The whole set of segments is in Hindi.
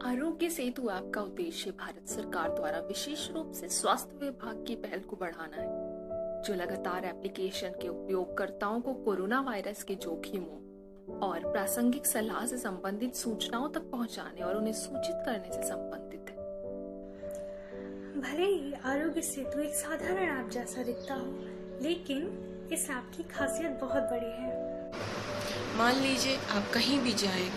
आरोग्य सेतु ऐप का उद्देश्य भारत सरकार द्वारा विशेष रूप से स्वास्थ्य विभाग की पहल को बढ़ाना है, जो लगातार एप्लीकेशन के उपयोगकर्ताओं को कोरोना वायरस के जोखिमों और प्रासंगिक सलाह से संबंधित सूचनाओं तक पहुंचाने और उन्हें सूचित करने से संबंधित है। भले ही आरोग्य सेतु एक साधारण ऐप जैसा दिखता हो, लेकिन इस ऐप की खासियत बहुत बड़ी है। मान लीजिए आप कहीं भी जाएं,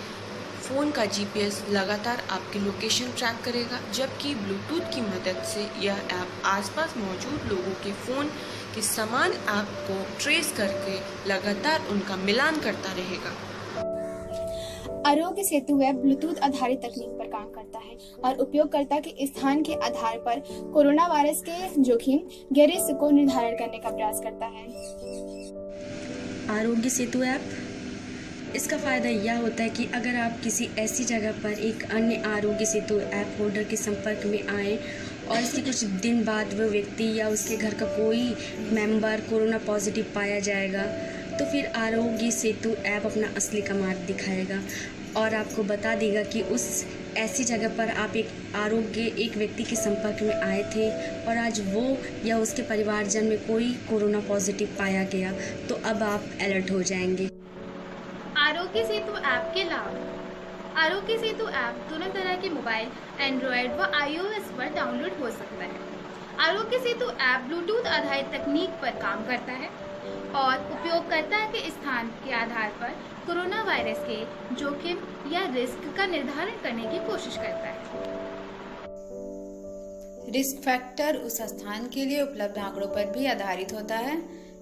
फ़ोन का जीपीएस लगातार आपकी लोकेशन ट्रैक करेगा, जबकि ब्लूटूथ की मदद से यह ऐप आसपास मौजूद लोगों के फ़ोन के समान ऐप को ट्रेस करके लगातार उनका मिलान करता रहेगा। आरोग्य सेतु ऐप ब्लूटूथ आधारित तकनीक पर काम करता है और उपयोगकर्ता के स्थान के आधार पर कोरोना वायरस के जोखिम या रिस्क को निर्धारण करने का प्रयास करता है। आरोग्य सेतु ऐप, इसका फ़ायदा यह होता है कि अगर आप किसी ऐसी जगह पर एक अन्य आरोग्य सेतु ऐप होल्डर के संपर्क में आएँ और इसके कुछ दिन बाद वह व्यक्ति या उसके घर का कोई मेंबर कोरोना पॉजिटिव पाया जाएगा, तो फिर आरोग्य सेतु ऐप अपना असली कमाल दिखाएगा और आपको बता देगा कि उस ऐसी जगह पर आप एक व्यक्ति के संपर्क में आए थे और आज वो या उसके परिवारजन में कोई कोरोना पॉजिटिव पाया गया, तो अब आप अलर्ट हो जाएंगे। आरोग्य सेतु ऐप के लाभ। आरोग्य सेतु ऐप दोनों तरह के मोबाइल, एंड्रॉयड व iOS पर डाउनलोड हो सकता है। आरोग्य सेतु ऐप ब्लूटूथ आधारित तकनीक पर काम करता है और उपयोगकर्ता के स्थान के आधार पर कोरोना वायरस के जोखिम या रिस्क का निर्धारण करने की कोशिश करता है। रिस्क फैक्टर उस स्थान के लिए उपलब्ध आंकड़ों पर भी आधारित होता है।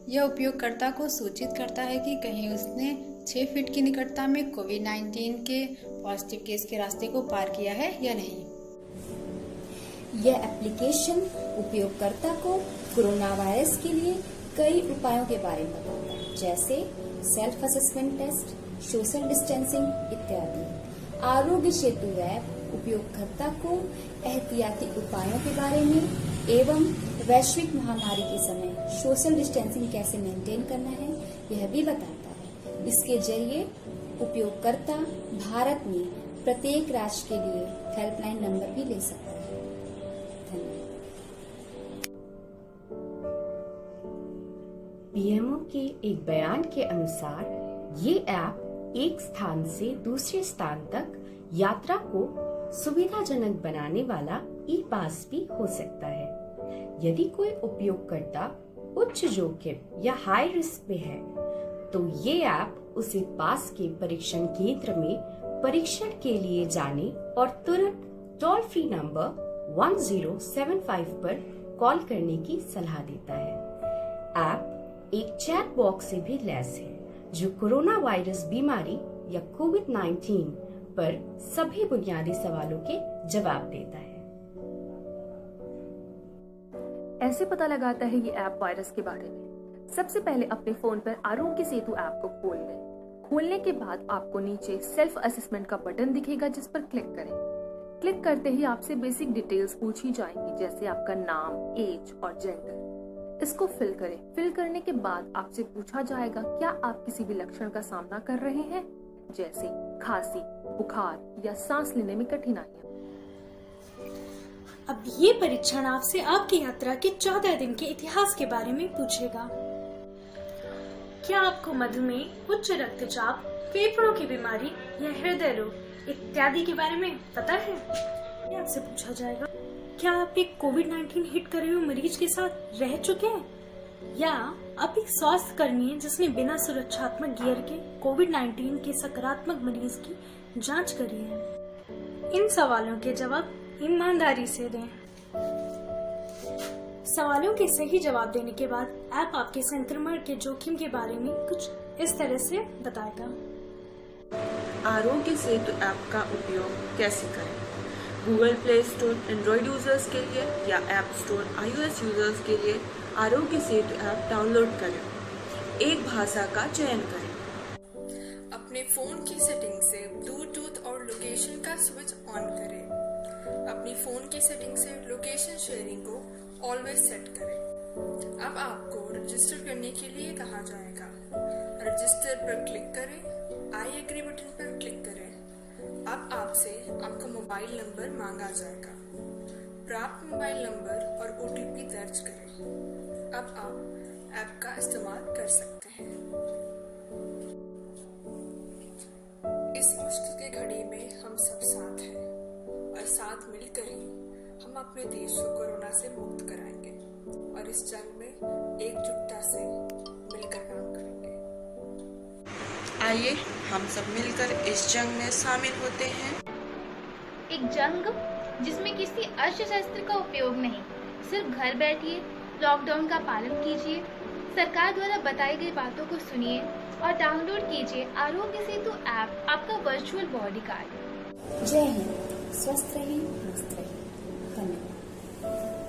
यह उपयोगकर्ता को सूचित करता है कि कहीं उसने 6 फीट की निकटता में कोविड-19 के पॉजिटिव केस के रास्ते को पार किया है या नहीं। यह एप्लीकेशन उपयोगकर्ता को कोरोना वायरस के लिए कई उपायों के बारे में बताता है, जैसे self assessment test, social distancing इत्यादि। आरोग्य सेतु ऐप उपयोगकर्ता को एहतियाती उपायों के बारे में एवं वैश्विक महामारी के समय सोशल डिस्टेंसिंग कैसे मेंटेन करना है, यह भी बताता है। इसके जरिए उपयोगकर्ता भारत में प्रत्येक राज्य के लिए हेल्पलाइन नंबर भी ले सकता है। धन्यवाद। पीएमओ के एक बयान के अनुसार ये ऐप एक स्थान से दूसरे स्थान तक यात्रा को सुविधाजनक बनाने वाला ई पास भी हो सकता है। यदि कोई उपयोगकर्ता उच्च जोखिम या हाई रिस्क में है, तो ये ऐप उसे पास के परीक्षण केंद्र में परीक्षण के लिए जाने और तुरंत टोल फ्री नंबर 1075 पर कॉल करने की सलाह देता है। ऐप एक चैट बॉक्स से भी लैस है, जो कोरोना वायरस बीमारी या कोविड-19 पर सभी बुनियादी सवालों के जवाब देता है। ऐसे पता लगाता है ये ऐप वायरस के बारे में। सबसे पहले अपने फोन पर आरोग्य सेतु ऐप को खोल लें। खोलने के बाद आपको नीचे सेल्फ असेसमेंट का बटन दिखेगा, जिस पर क्लिक करें। क्लिक करते ही आपसे बेसिक डिटेल्स पूछी जाएंगी, जैसे आपका नाम, एज और जेंडर। इसको फिल करें। फिल करने के बाद आपसे पूछा जाएगा क्या आप किसी भी लक्षण का सामना कर रहे हैं, जैसे खांसी, बुखार या सांस लेने में कठिनाइयां। अब ये परीक्षण आपसे आपकी यात्रा के 14 दिन के इतिहास के बारे में पूछेगा। क्या आपको मधुमेह, उच्च रक्तचाप, फेफड़ों की बीमारी या हृदय रोग इत्यादि के बारे में पता है? ये आपसे पूछा जाएगा। क्या आप एक कोविड-19 हिट करे हुए मरीज के साथ रह चुके हैं, या आप एक स्वास्थ्य कर्मी हैं जिसने बिना सुरक्षात्मक गियर के कोविड-19 के सकारात्मक मरीज की जांच करी है? इन सवालों के जवाब ईमानदारी से दें। सवालों के सही जवाब देने के बाद ऐप आपके संक्रमण के जोखिम के बारे में कुछ इस तरह से बताएगा। आरोग्य सेतु ऐप का उपयोग कैसे करें? Google play store Android users के लिए या ऐप स्टोर iOS यूजर्स के लिए आरोग्य सेतु ऐप डाउनलोड करें। एक भाषा का चयन करें। अपने फोन की सेटिंग से ब्लूटूथ और लोकेशन का स्विच ऑन करें। अपनी फोन की सेटिंग से लोकेशन शेयरिंग को ऑलवेज सेट करें। अब आपको रजिस्टर करने के लिए कहा जाएगा। रजिस्टर पर क्लिक करें। आई एग्री बटन पर क्लिक करें। अब आपसे आपका मोबाइल नंबर मांगा जाएगा। प्राप्त मोबाइल नंबर और OTP दर्ज करें। अब आप ऐप का इस्तेमाल कर सकते हैं। इस मुश्किल की घड़ी में हम सब साथ हैं और साथ मिलकर ही हम अपने देश को कोरोना से मुक्त कराएंगे और इस जंग में एकजुटता से मिलकर काम करेंगे। आइए हम सब मिलकर इस जंग में शामिल होते हैं। एक जंग जिसमें किसी अस्त्र शस्त्र का उपयोग नहीं, सिर्फ घर बैठिए, लॉकडाउन का पालन कीजिए, सरकार द्वारा बताई गई बातों को सुनिए और डाउनलोड कीजिए आरोग्य सेतु ऐप, आपका वर्चुअल बॉडीगार्ड। जय हिंद, स्वस्थ रहें, मस्त रहें। धन्यवाद।